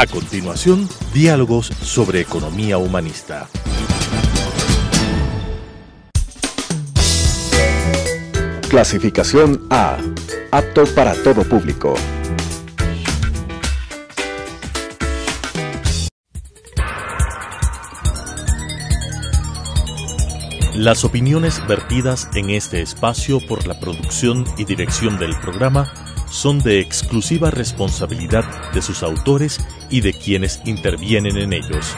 A continuación, diálogos sobre economía humanista. Clasificación A. Apto para todo público. Las opiniones vertidas en este espacio por la producción y dirección del programa son de exclusiva responsabilidad de sus autores y de quienes intervienen en ellos.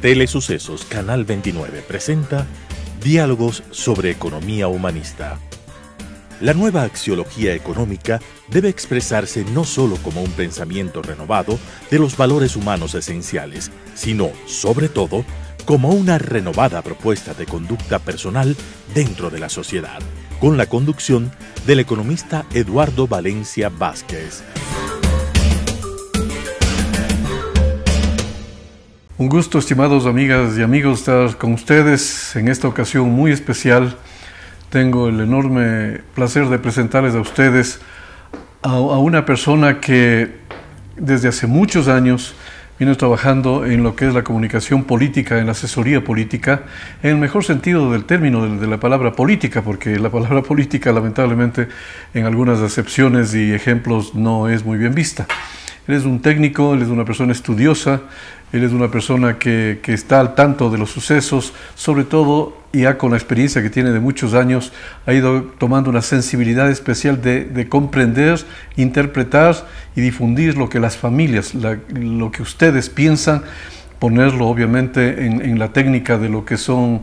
Telesucesos Canal 29 presenta Diálogos sobre economía humanista. La nueva axiología económica debe expresarse no solo como un pensamiento renovado de los valores humanos esenciales, sino, sobre todo, como una renovada propuesta de conducta personal dentro de la sociedad, con la conducción del economista Eduardo Valencia Vázquez. Un gusto, estimados amigas y amigos, estar con ustedes en esta ocasión muy especial. Tengo el enorme placer de presentarles a ustedes a una persona que desde hace muchos años viene trabajando en lo que es la comunicación política, en la asesoría política, en el mejor sentido del término de la palabra política, porque la palabra política lamentablemente en algunas acepciones y ejemplos no es muy bien vista. Él es un técnico, él es una persona estudiosa, él es una persona que está al tanto de los sucesos, sobre todo ya con la experiencia que tiene de muchos años, ha ido tomando una sensibilidad especial de comprender, interpretar y difundir lo que las familias, lo que ustedes piensan, ponerlo obviamente en la técnica de lo que son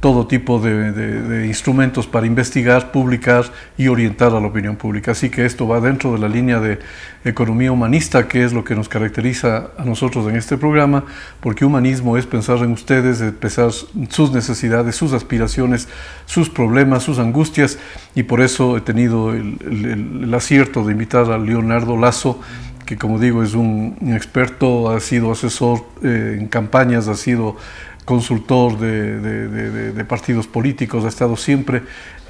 todo tipo de instrumentos para investigar, publicar y orientar a la opinión pública. Así que esto va dentro de la línea de economía humanista, que es lo que nos caracteriza a nosotros en este programa, porque humanismo es pensar en ustedes, pensar sus necesidades, sus aspiraciones, sus problemas, sus angustias, y por eso he tenido el acierto de invitar a Leonardo Lazo, que como digo es un experto, ha sido asesor en campañas, ha sido consultor de partidos políticos, ha estado siempre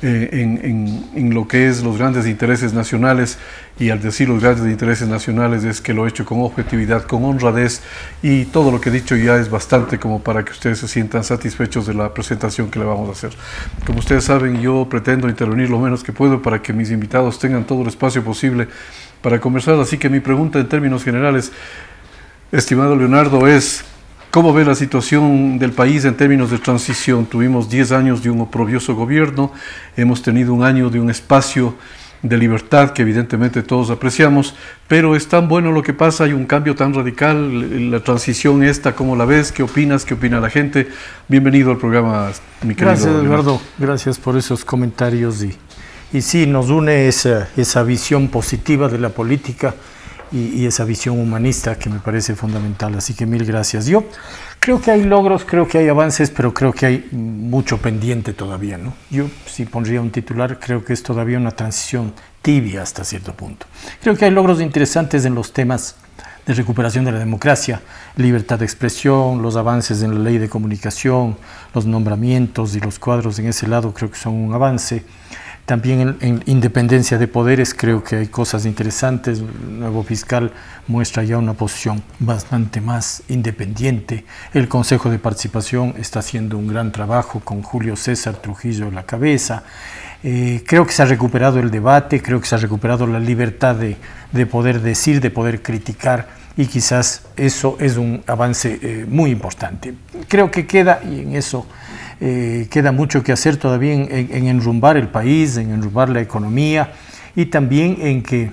en lo que es los grandes intereses nacionales, y al decir los grandes intereses nacionales es que lo he hecho con objetividad, con honradez, y todo lo que he dicho ya es bastante como para que ustedes se sientan satisfechos de la presentación que le vamos a hacer. Como ustedes saben, yo pretendo intervenir lo menos que puedo para que mis invitados tengan todo el espacio posible para conversar, así que mi pregunta en términos generales, estimado Leonardo, es: ¿cómo ve la situación del país en términos de transición? Tuvimos 10 años de un oprobioso gobierno, hemos tenido un año de un espacio de libertad que evidentemente todos apreciamos, pero es tan bueno lo que pasa, hay un cambio tan radical, la transición esta, ¿cómo la ves? ¿Qué opinas? ¿Qué opina la gente? Bienvenido al programa, mi querido. Gracias, Eduardo, gracias por esos comentarios, y sí, nos une esa visión positiva de la política y esa visión humanista que me parece fundamental, así que mil gracias. Yo creo que hay logros, creo que hay avances, pero creo que hay mucho pendiente todavía, ¿no? Yo, si pondría un titular, creo que es todavía una transición tibia hasta cierto punto. Creo que hay logros interesantes en los temas de recuperación de la democracia, libertad de expresión, los avances en la ley de comunicación, los nombramientos y los cuadros en ese lado creo que son un avance. También en independencia de poderes creo que hay cosas interesantes. El nuevo fiscal muestra ya una posición bastante más independiente. El Consejo de Participación está haciendo un gran trabajo con Julio César Trujillo a la cabeza. Creo que se ha recuperado el debate, creo que se ha recuperado la libertad de poder decir, de poder criticar, y quizás eso es un avance muy importante. Creo que queda, y en eso queda mucho que hacer todavía en enrumbar el país, en enrumbar la economía, y también en que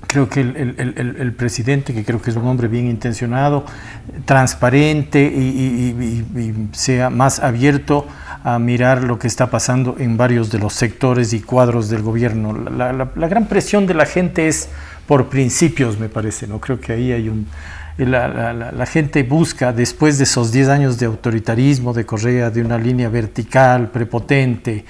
creo que el presidente, que creo que es un hombre bien intencionado, transparente y sea más abierto a mirar lo que está pasando en varios de los sectores y cuadros del gobierno. La gran presión de la gente es por principios, me parece, ¿no? Creo que ahí hay la gente busca, después de esos 10 años de autoritarismo de Correa, de una línea vertical, prepotente,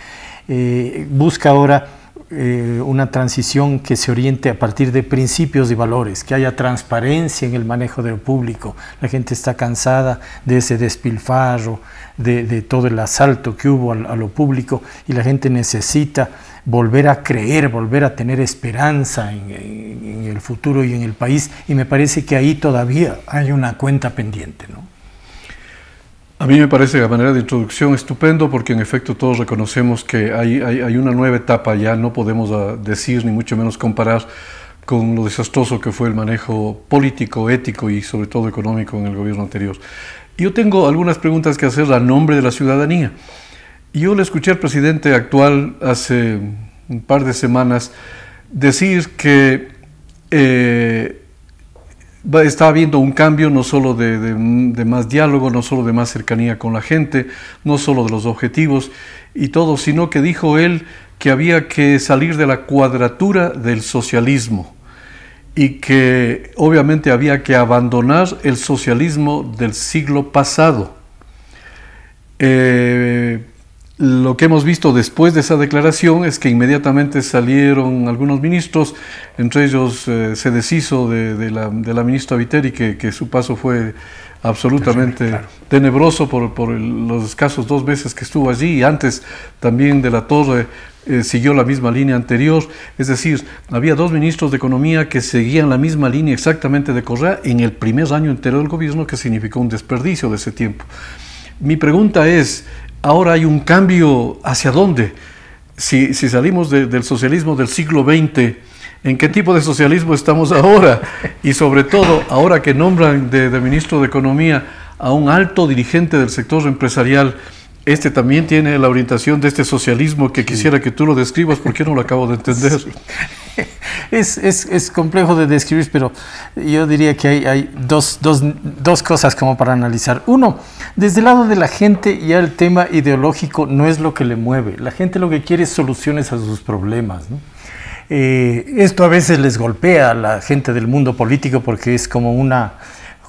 busca ahora una transición que se oriente a partir de principios y valores, que haya transparencia en el manejo de lo público. La gente está cansada de ese despilfarro, de todo el asalto que hubo a lo público, y la gente necesita volver a creer, volver a tener esperanza en el futuro y en el país, y me parece que ahí todavía hay una cuenta pendiente, ¿no? A mí me parece, a manera de introducción, estupendo, porque en efecto todos reconocemos que hay una nueva etapa, ya no podemos decir ni mucho menos comparar con lo desastroso que fue el manejo político, ético y sobre todo económico en el gobierno anterior. Yo tengo algunas preguntas que hacer a nombre de la ciudadanía. Yo le escuché al presidente actual hace un par de semanas decir que está habiendo un cambio no solo de más diálogo, no solo de más cercanía con la gente, no solo de los objetivos y todo, sino que dijo él que había que salir de la cuadratura del socialismo y que obviamente había que abandonar el socialismo del siglo pasado. Lo que hemos visto después de esa declaración es que inmediatamente salieron algunos ministros, entre ellos se deshizo de la ministra Viteri, que su paso fue absolutamente tenebroso por los escasos 2 veces que estuvo allí, y antes también de la Torre siguió la misma línea anterior. Es decir, había 2 ministros de Economía que seguían la misma línea exactamente de Correa en el primer año entero del gobierno, que significó un desperdicio de ese tiempo. Mi pregunta es, ahora hay un cambio, ¿hacia dónde? Si salimos del socialismo del siglo XX, ¿en qué tipo de socialismo estamos ahora? Y sobre todo, ahora que nombran de ministro de Economía a un alto dirigente del sector empresarial, este también tiene la orientación de este socialismo que quisiera que tú lo describas, porque no lo acabo de entender. Sí. Es complejo de describir, pero yo diría que hay dos cosas como para analizar. Uno, desde el lado de la gente, ya el tema ideológico no es lo que le mueve. La gente lo que quiere es soluciones a sus problemas, ¿no? Esto a veces les golpea a la gente del mundo político porque es como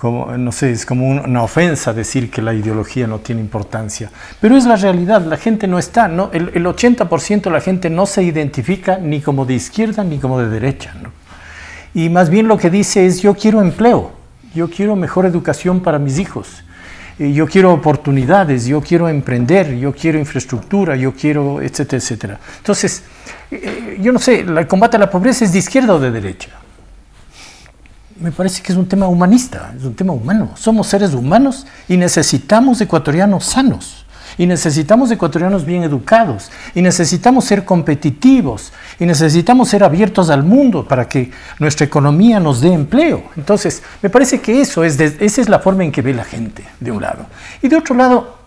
no sé, es como una ofensa decir que la ideología no tiene importancia. Pero es la realidad, la gente no está, ¿no? El 80% de la gente no se identifica ni como de izquierda ni como de derecha, ¿no? Y más bien lo que dice es: yo quiero empleo, yo quiero mejor educación para mis hijos, yo quiero oportunidades, yo quiero emprender, yo quiero infraestructura, yo quiero etcétera, etcétera. Entonces, yo no sé, el combate a la pobreza es de izquierda o de derecha. Me parece que es un tema humanista, es un tema humano. Somos seres humanos y necesitamos ecuatorianos sanos, y necesitamos ecuatorianos bien educados, y necesitamos ser competitivos, y necesitamos ser abiertos al mundo para que nuestra economía nos dé empleo. Entonces, me parece que esa es la forma en que ve la gente, de un lado. Y de otro lado,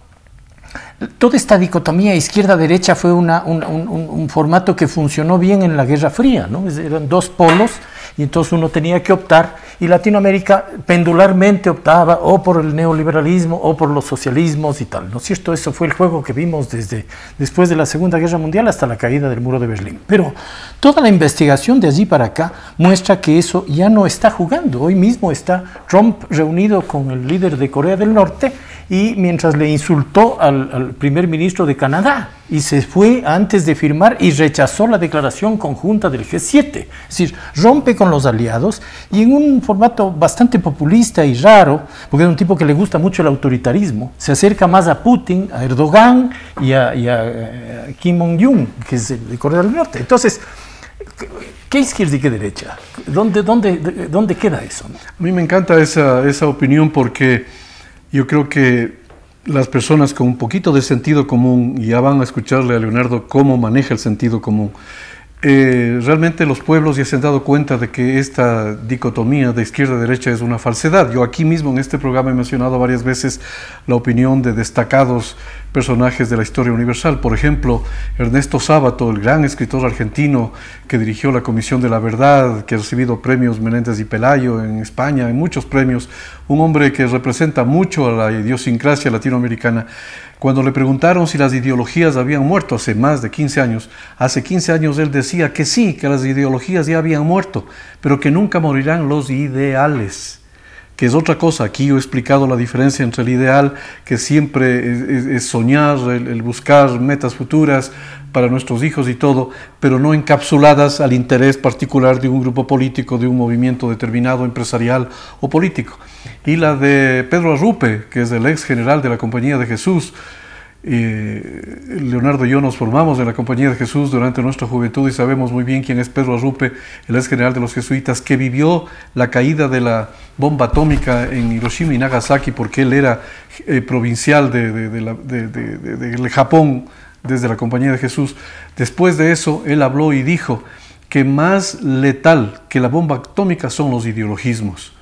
toda esta dicotomía izquierda-derecha fue un formato que funcionó bien en la Guerra Fría, ¿no? Eran 2 polos, y entonces uno tenía que optar, y Latinoamérica pendularmente optaba o por el neoliberalismo o por los socialismos y tal, ¿no es cierto? Eso fue el juego que vimos después de la Segunda Guerra Mundial hasta la caída del muro de Berlín. Pero toda la investigación de allí para acá muestra que eso ya no está jugando. Hoy mismo está Trump reunido con el líder de Corea del Norte, y mientras le insultó al primer ministro de Canadá, y se fue antes de firmar y rechazó la declaración conjunta del G7. Es decir, rompe con los aliados, y en un formato bastante populista y raro, porque es un tipo que le gusta mucho el autoritarismo, se acerca más a Putin, a Erdogan y a Kim Jong-un, que es de Corea del Norte. Entonces, ¿qué izquierda y qué derecha? ¿Dónde queda eso? A mí me encanta esa opinión, porque yo creo que las personas con un poquito de sentido común, y ya van a escucharle a Leonardo cómo maneja el sentido común, realmente los pueblos ya se han dado cuenta de que esta dicotomía de izquierda-derecha es una falsedad. Yo aquí mismo en este programa he mencionado varias veces la opinión de destacados personajes de la historia universal. Por ejemplo, Ernesto Sábato, el gran escritor argentino que dirigió la Comisión de la Verdad, que ha recibido premios Menéndez y Pelayo en España, en muchos premios, un hombre que representa mucho a la idiosincrasia latinoamericana. Cuando le preguntaron si las ideologías habían muerto hace más de 15 años, hace 15 años él decía que sí, que las ideologías ya habían muerto, pero que nunca morirán los ideales, que es otra cosa. Aquí yo he explicado la diferencia entre el ideal, que siempre es soñar, el buscar metas futuras para nuestros hijos y todo, pero no encapsuladas al interés particular de un grupo político, de un movimiento determinado, empresarial o político. Y la de Pedro Arrupe, que es el ex general de la Compañía de Jesús, Leonardo y yo nos formamos en la Compañía de Jesús durante nuestra juventud y sabemos muy bien quién es Pedro Arrupe, el ex general de los jesuitas, que vivió la caída de la bomba atómica en Hiroshima y Nagasaki porque él era provincial de Japón desde la Compañía de Jesús. Después de eso, él habló y dijo que más letal que la bomba atómica son los ideologismos.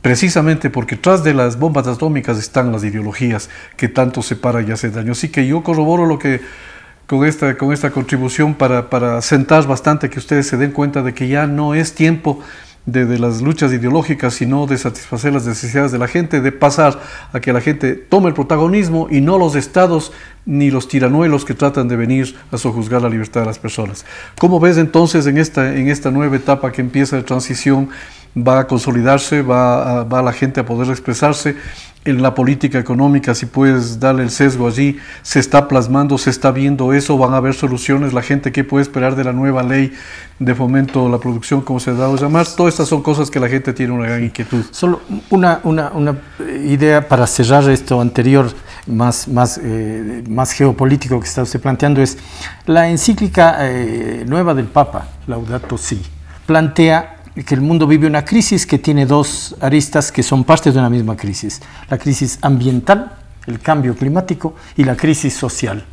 Precisamente porque tras de las bombas atómicas están las ideologías que tanto separan y hacen daño. Así que yo corroboro lo que con esta contribución para sentar bastante, que ustedes se den cuenta de que ya no es tiempo de las luchas ideológicas, sino de satisfacer las necesidades de la gente, de pasar a que la gente tome el protagonismo y no los estados ni los tiranuelos que tratan de venir a sojuzgar la libertad de las personas. ¿Cómo ves entonces en esta nueva etapa que empieza de transición? Va a consolidarse, va la gente a poder expresarse en la política económica, si puedes darle el sesgo allí, se está plasmando, se está viendo eso, van a haber soluciones, la gente qué puede esperar de la nueva ley de fomento a la producción, como se ha dado a llamar. Todas estas son cosas que la gente tiene una gran inquietud. Solo una idea para cerrar esto anterior, más geopolítico que está usted planteando, es la encíclica nueva del Papa, Laudato Si, plantea que el mundo vive una crisis que tiene dos aristas que son parte de una misma crisis: la crisis ambiental, el cambio climático, y la crisis social,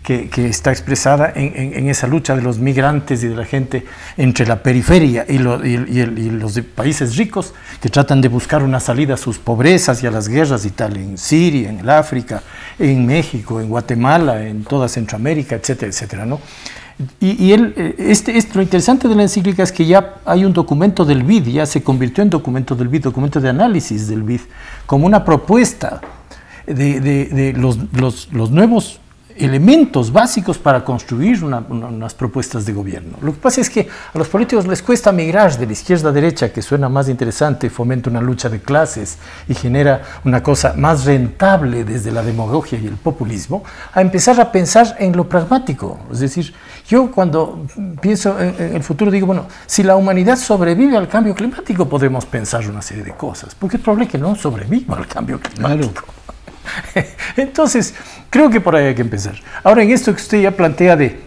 que está expresada en esa lucha de los migrantes y de la gente entre la periferia y los países ricos, que tratan de buscar una salida a sus pobrezas y a las guerras y tal, en Siria, en el África, en México, en Guatemala, en toda Centroamérica, etcétera, etcétera, ¿no? Lo interesante de la encíclica es que ya hay un documento del BID, ya se convirtió en documento del BID, documento de análisis del BID, como una propuesta de los nuevos elementos básicos para construir unas propuestas de gobierno. Lo que pasa es que a los políticos les cuesta migrar de la izquierda a derecha, que suena más interesante, fomenta una lucha de clases y genera una cosa más rentable desde la demagogia y el populismo, a empezar a pensar en lo pragmático. Es decir, yo cuando pienso en el futuro digo, bueno, si la humanidad sobrevive al cambio climático podemos pensar una serie de cosas, porque es probable que no sobreviva al cambio climático. Claro. Entonces, creo que por ahí hay que empezar. Ahora, en esto que usted ya plantea de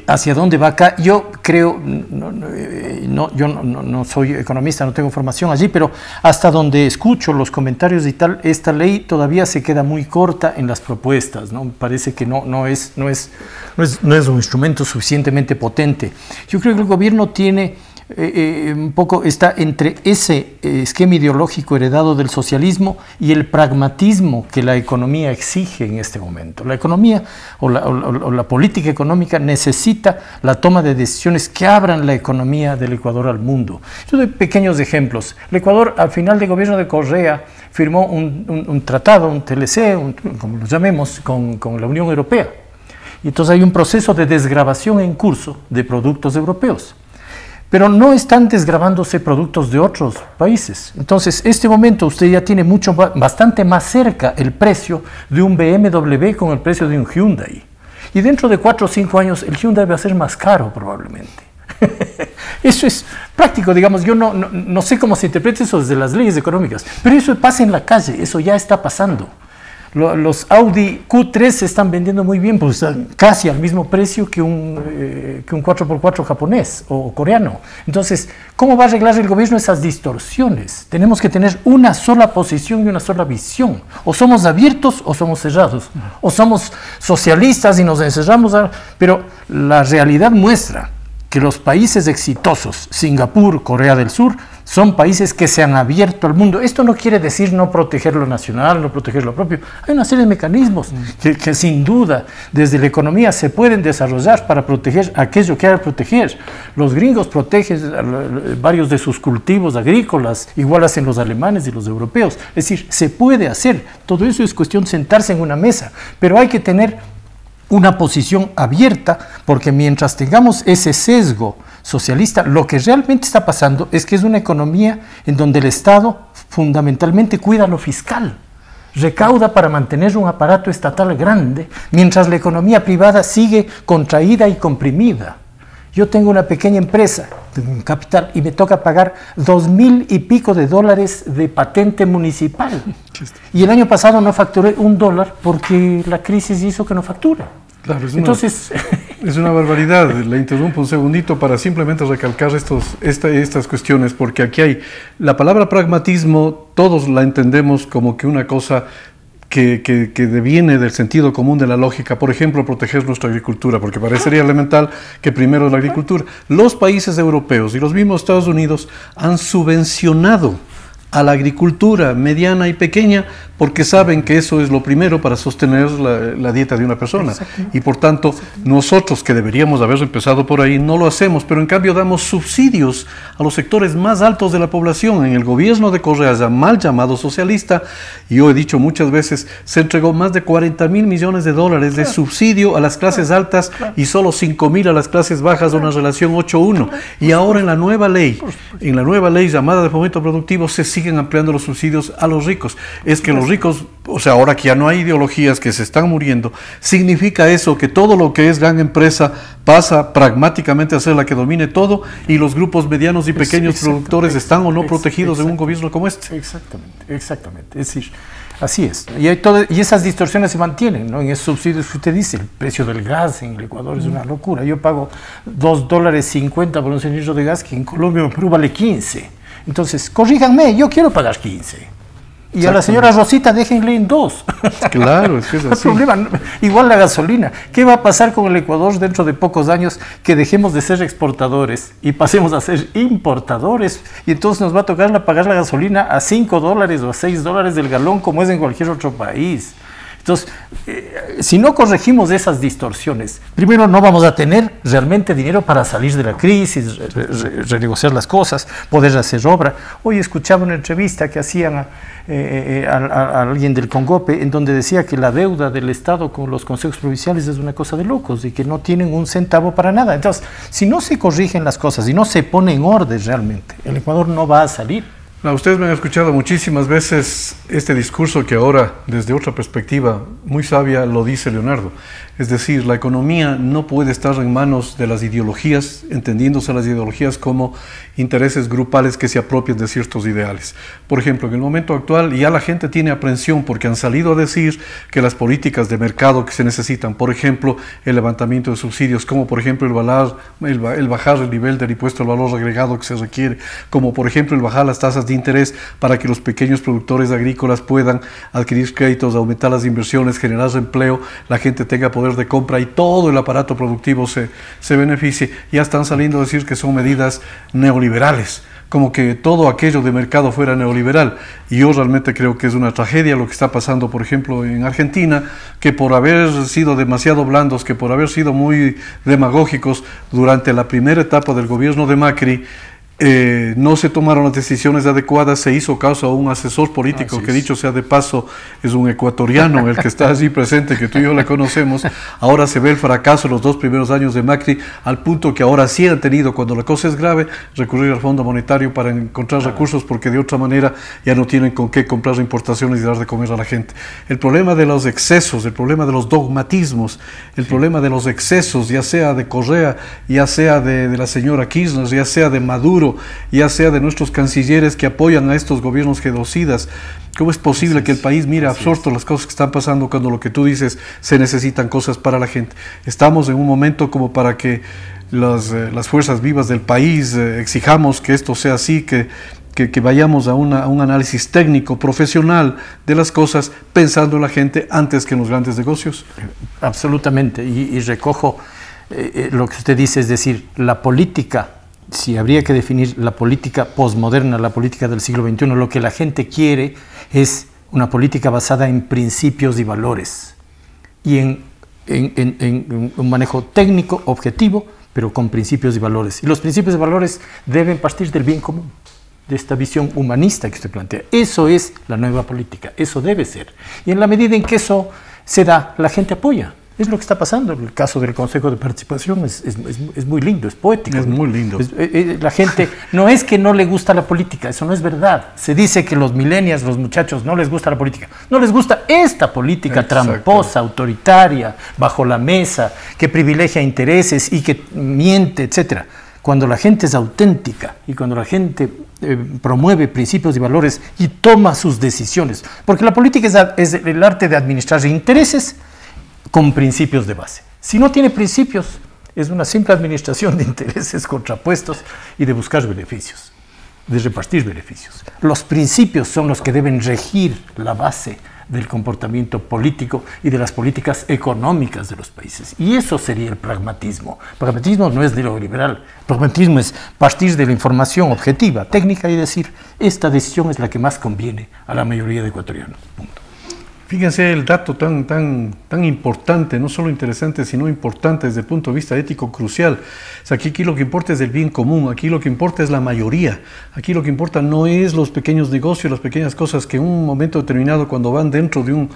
hacia dónde va acá, yo creo, yo no soy economista, no tengo formación allí, pero hasta donde escucho los comentarios y tal, esta ley todavía se queda muy corta en las propuestas, ¿no? Parece que no es un instrumento suficientemente potente. Yo creo que el gobierno tiene un poco, está entre ese esquema ideológico heredado del socialismo y el pragmatismo que la economía exige en este momento. La economía o la política económica necesita la toma de decisiones que abran la economía del Ecuador al mundo. Yo doy pequeños ejemplos. El Ecuador, al final del gobierno de Correa, firmó un tratado, un TLC, como lo llamemos, con la Unión Europea. Y entonces hay un proceso de desgravación en curso de productos europeos. Pero no están desgravándose productos de otros países. Entonces, este momento usted ya tiene bastante más cerca el precio de un BMW con el precio de un Hyundai. Y dentro de 4 o 5 años el Hyundai va a ser más caro probablemente. Eso es práctico, digamos. Yo no sé cómo se interpreta eso desde las leyes económicas, pero eso pasa en la calle, eso ya está pasando. Los Audi Q3 se están vendiendo muy bien, pues casi al mismo precio que un 4x4 japonés o coreano. Entonces, ¿cómo va a arreglar el gobierno esas distorsiones? Tenemos que tener una sola posición y una sola visión. O somos abiertos o somos cerrados. O somos socialistas y nos encerramos. Pero la realidad muestra que los países exitosos, Singapur, Corea del Sur, son países que se han abierto al mundo. Esto no quiere decir no proteger lo nacional, no proteger lo propio. Hay una serie de mecanismos que sin duda desde la economía se pueden desarrollar para proteger aquello que hay que proteger. Los gringos protegen varios de sus cultivos agrícolas, igual hacen los alemanes y los europeos. Es decir, se puede hacer. Todo eso es cuestión de sentarse en una mesa, pero hay que tener una posición abierta, porque mientras tengamos ese sesgo socialista, lo que realmente está pasando es que es una economía en donde el Estado fundamentalmente cuida lo fiscal, recauda para mantener un aparato estatal grande, mientras la economía privada sigue contraída y comprimida. Yo tengo una pequeña empresa tengo un capital y me toca pagar $2,000 y pico de patente municipal. Y el año pasado no facturé $1 porque la crisis hizo que no facture. Claro, entonces es una barbaridad. Le interrumpo un segundito para simplemente recalcar estas cuestiones, porque aquí hay la palabra pragmatismo, todos la entendemos como que una cosa que deviene del sentido común de la lógica. Por ejemplo, proteger nuestra agricultura, porque parecería elemental que primero la agricultura. Los países europeos y los mismos Estados Unidos han subvencionado a la agricultura mediana y pequeña porque saben que eso es lo primero para sostener la dieta de una persona. Y por tanto, nosotros que deberíamos haber empezado por ahí, no lo hacemos, pero en cambio damos subsidios a los sectores más altos de la población. En el gobierno de Correa, ya mal llamado socialista, y yo he dicho muchas veces, se entregó más de $40.000 millones de subsidio a las clases altas y solo 5.000 a las clases bajas, de una relación 8-1. Y ahora en la nueva ley llamada de fomento productivo, se siguen ampliando los subsidios a los ricos. Es que los ricos, o sea, ahora que ya no hay ideologías que se están muriendo, significa eso, que todo lo que es gran empresa pasa pragmáticamente a ser la que domine todo, y los grupos medianos y pequeños productores están o no protegidos en un gobierno como este. Exactamente. Es decir, así es. Y esas distorsiones se mantienen, ¿no? En esos subsidios que usted dice, el precio del gas en el Ecuador es una locura. Yo pago $2.50 por un cilindro de gas que en Colombia o Perú vale 15. Entonces, corríjanme, yo quiero pagar 15. Y a la señora Rosita déjenle en 2. Claro, es que es así. No hay problema. Igual la gasolina. ¿Qué va a pasar con el Ecuador dentro de pocos años que dejemos de ser exportadores y pasemos a ser importadores? Y entonces nos va a tocar pagar la gasolina a $5 o a $6 del galón, como es en cualquier otro país. Entonces, si no corregimos esas distorsiones, primero no vamos a tener realmente dinero para salir de la crisis, renegociar las cosas, poder hacer obra. Hoy escuchaba una entrevista que hacían a alguien del Congope, en donde decía que la deuda del Estado con los consejos provinciales es una cosa de locos y que no tienen un centavo para nada. Entonces, si no se corrigen las cosas y no se pone en orden realmente, el Ecuador no va a salir. Ustedes me han escuchado muchísimas veces este discurso que ahora, desde otra perspectiva muy sabia, lo dice Leonardo. Es decir, la economía no puede estar en manos de las ideologías, entendiéndose las ideologías como intereses grupales que se apropian de ciertos ideales. Por ejemplo, en el momento actual ya la gente tiene aprensión porque han salido a decir que las políticas de mercado que se necesitan, por ejemplo, el levantamiento de subsidios, como por ejemplo el bajar el nivel del impuesto al valor agregado que se requiere, como por ejemplo el bajar las tasas de interés para que los pequeños productores agrícolas puedan adquirir créditos, aumentar las inversiones, generar empleo, la gente tenga poder de compra y todo el aparato productivo se beneficie. Ya están saliendo a decir que son medidas neoliberales, como que todo aquello de mercado fuera neoliberal. Y yo realmente creo que es una tragedia lo que está pasando, por ejemplo, en Argentina, que por haber sido demasiado blandos, que por haber sido muy demagógicos durante la primera etapa del gobierno de Macri, no se tomaron las decisiones adecuadas, se hizo caso a un asesor político que, dicho sea de paso, es un ecuatoriano, el que está allí presente, que tú y yo le conocemos. Ahora se ve el fracaso en los 2 primeros años de Macri, al punto que ahora sí han tenido, cuando la cosa es grave, recurrir al Fondo Monetario para encontrar recursos, porque de otra manera ya no tienen con qué comprar importaciones y dar de comer a la gente. El problema de los excesos, el problema de los dogmatismos, el problema de los excesos, ya sea de Correa, ya sea de la señora Kirchner, ya sea de Maduro, ya sea de nuestros cancilleres que apoyan a estos gobiernos genocidas. ¿Cómo es posible que el país mire absorto las cosas que están pasando cuando lo que tú dices, se necesitan cosas para la gente? Estamos en un momento como para que las fuerzas vivas del país exijamos que esto sea así, que vayamos a un análisis técnico, profesional de las cosas, pensando en la gente antes que en los grandes negocios. Absolutamente, y recojo lo que usted dice, es decir, la política, si habría que definir la política posmoderna, la política del siglo XXI, lo que la gente quiere es una política basada en principios y valores y en un manejo técnico, objetivo, pero con principios y valores. Y los principios y valores deben partir del bien común, de esta visión humanista que usted plantea. Eso es la nueva política, eso debe ser. Y en la medida en que eso se da, la gente apoya. Es lo que está pasando. El caso del Consejo de Participación es muy lindo, es poético. Es muy lindo. La gente, no es que no le gusta la política, eso no es verdad. Se dice que los millennials, los muchachos, no les gusta la política. No les gusta esta política tramposa, autoritaria, bajo la mesa, que privilegia intereses y que miente, etc. cuando la gente es auténtica y cuando la gente promueve principios y valores y toma sus decisiones. Porque la política es el arte de administrar intereses con principios de base. Si no tiene principios, es una simple administración de intereses contrapuestos y de buscar beneficios, de repartir beneficios. Los principios son los que deben regir la base del comportamiento político y de las políticas económicas de los países. Y eso sería el pragmatismo. El pragmatismo no es neoliberal. El pragmatismo es partir de la información objetiva, técnica y decir, esta decisión es la que más conviene a la mayoría de ecuatorianos. Punto. Fíjense el dato tan importante, no solo interesante, sino importante desde el punto de vista ético crucial. O sea, aquí lo que importa es el bien común, aquí lo que importa es la mayoría, aquí lo que importa no es los pequeños negocios, las pequeñas cosas que en un momento determinado, cuando van dentro de un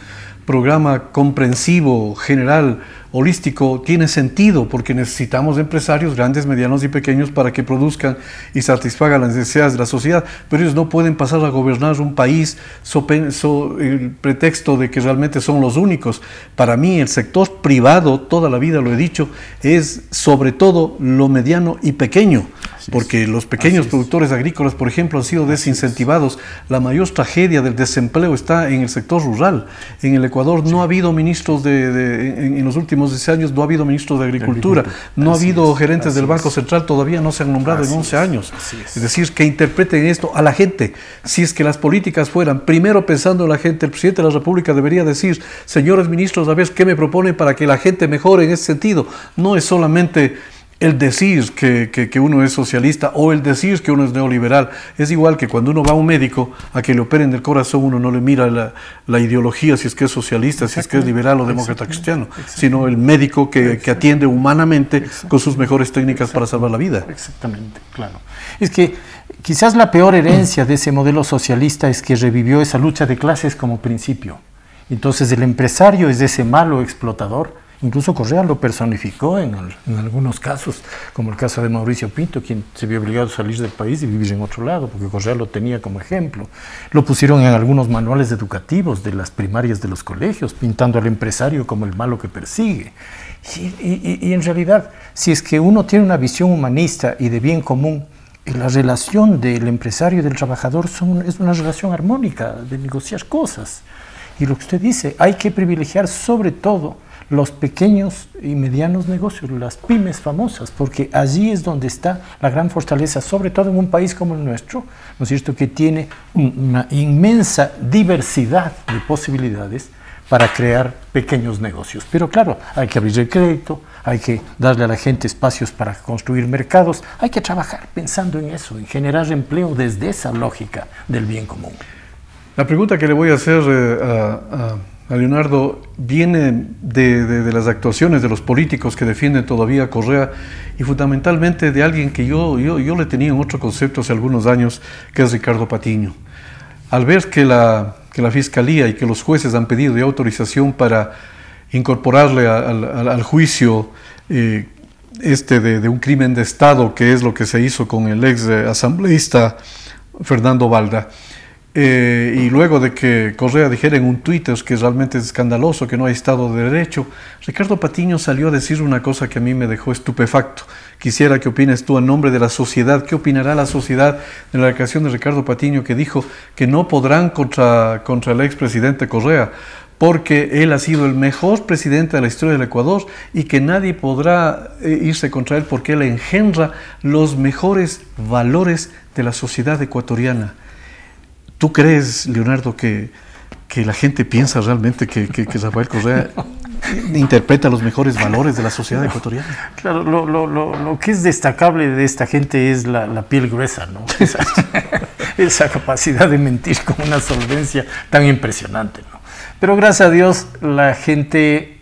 programa comprensivo, general, holístico, tiene sentido, porque necesitamos empresarios grandes, medianos y pequeños para que produzcan y satisfagan las necesidades de la sociedad, pero ellos no pueden pasar a gobernar un país el pretexto de que realmente son los únicos. Para mí el sector privado, toda la vida lo he dicho, es sobre todo lo mediano y pequeño, porque los pequeños productores agrícolas, por ejemplo, han sido desincentivados. La mayor tragedia del desempleo está en el sector rural. En el Ecuador no ha habido ministros en los últimos 10 años, no ha habido ministros de Agricultura, no ha habido gerentes del Banco Central, todavía no se han nombrado en 11 años. Es decir, que interpreten esto a la gente. Si es que las políticas fueran primero pensando en la gente, el presidente de la República debería decir, señores ministros, a ver qué me proponen para que la gente mejore en ese sentido. No es solamente el decir que uno es socialista o el decir que uno es neoliberal. Es igual que cuando uno va a un médico a que le operen del corazón, uno no le mira la ideología, si es que es socialista, si es que es liberal o demócrata cristiano, sino el médico que atiende humanamente con sus mejores técnicas para salvar la vida. Exactamente, claro. Es que quizás la peor herencia de ese modelo socialista es que revivió esa lucha de clases como principio. Entonces el empresario es ese malo explotador. Incluso Correa lo personificó en algunos casos, como el caso de Mauricio Pinto, quien se vio obligado a salir del país y vivir en otro lado, porque Correa lo tenía como ejemplo. Lo pusieron en algunos manuales educativos de las primarias de los colegios, pintando al empresario como el malo que persigue. Y en realidad, si es que uno tiene una visión humanista y de bien común, la relación del empresario y del trabajador es una relación armónica, de negociar cosas. Y lo que usted dice, hay que privilegiar sobre todo los pequeños y medianos negocios, las pymes famosas, porque allí es donde está la gran fortaleza, sobre todo en un país como el nuestro, ¿no es cierto?, que tiene una inmensa diversidad de posibilidades para crear pequeños negocios. Pero claro, hay que abrir el crédito, hay que darle a la gente espacios para construir mercados, hay que trabajar pensando en eso, en generar empleo desde esa lógica del bien común. La pregunta que le voy a hacer a Leonardo viene de las actuaciones de los políticos que defienden todavía a Correa y fundamentalmente de alguien que yo le tenía en otro concepto hace algunos años, que es Ricardo Patiño. Al ver que la Fiscalía y que los jueces han pedido de autorización para incorporarle al juicio de un crimen de Estado, que es lo que se hizo con el ex asambleísta Fernando Balda, y luego de que Correa dijera en un Twitter que realmente es escandaloso, que no hay Estado de Derecho, Ricardo Patiño salió a decir una cosa que a mí me dejó estupefacto. Quisiera que opines tú en nombre de la sociedad. ¿Qué opinará la sociedad de la declaración de Ricardo Patiño, que dijo que no podrán contra el expresidente Correa, porque él ha sido el mejor presidente de la historia del Ecuador y que nadie podrá irse contra él porque él engendra los mejores valores de la sociedad ecuatoriana? ¿Tú crees, Leonardo, que la gente piensa realmente que Rafael Correa interpreta los mejores valores de la sociedad ecuatoriana? Claro, lo que es destacable de esta gente es la piel gruesa, ¿no? Esa capacidad de mentir con una solvencia tan impresionante, ¿no? Pero gracias a Dios, la gente,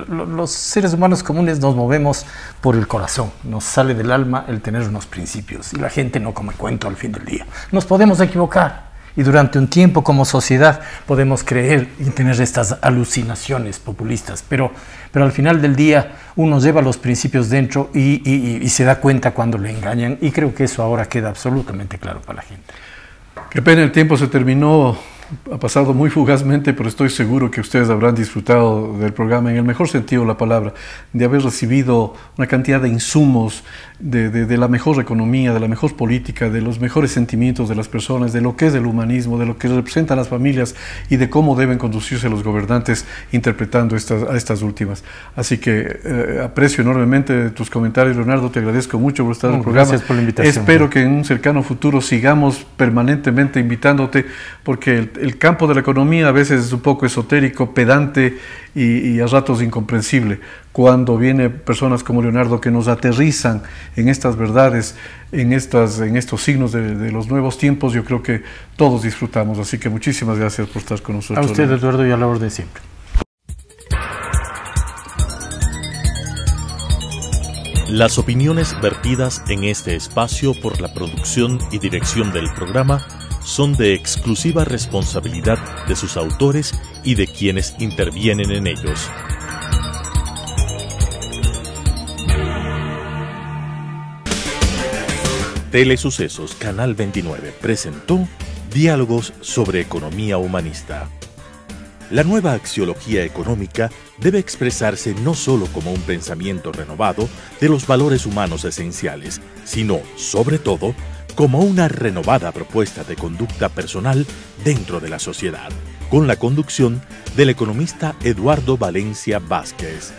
los seres humanos comunes nos movemos por el corazón, nos sale del alma el tener unos principios y la gente no come cuento al fin del día. Nos podemos equivocar y durante un tiempo como sociedad podemos creer y tener estas alucinaciones populistas, pero al final del día uno lleva los principios dentro y se da cuenta cuando le engañan, y creo que eso ahora queda absolutamente claro para la gente. Qué pena, el tiempo se terminó. ha pasado muy fugazmente, pero estoy seguro que ustedes habrán disfrutado del programa en el mejor sentido de la palabra, de haber recibido una cantidad de insumos de la mejor economía, de la mejor política, de los mejores sentimientos de las personas, de lo que es el humanismo, de lo que representan las familias y de cómo deben conducirse los gobernantes interpretando a estas últimas. Así que aprecio enormemente tus comentarios, Leonardo, te agradezco mucho por estar en el programa. Gracias por la invitación. Espero que en un cercano futuro sigamos permanentemente invitándote, porque el campo de la economía a veces es un poco esotérico, pedante y a ratos incomprensible. Cuando vienen personas como Leonardo que nos aterrizan en estas verdades, en estos signos de los nuevos tiempos, yo creo que todos disfrutamos. Así que muchísimas gracias por estar con nosotros. A usted, Eduardo, y a la orden siempre. Las opiniones vertidas en este espacio por la producción y dirección del programa son de exclusiva responsabilidad de sus autores y de quienes intervienen en ellos. Telesucesos Canal 29 presentó Diálogos sobre Economía Humanista. La nueva axiología económica debe expresarse no solo como un pensamiento renovado de los valores humanos esenciales, sino, sobre todo, como una renovada propuesta de conducta personal dentro de la sociedad, con la conducción del economista Eduardo Valencia Vázquez.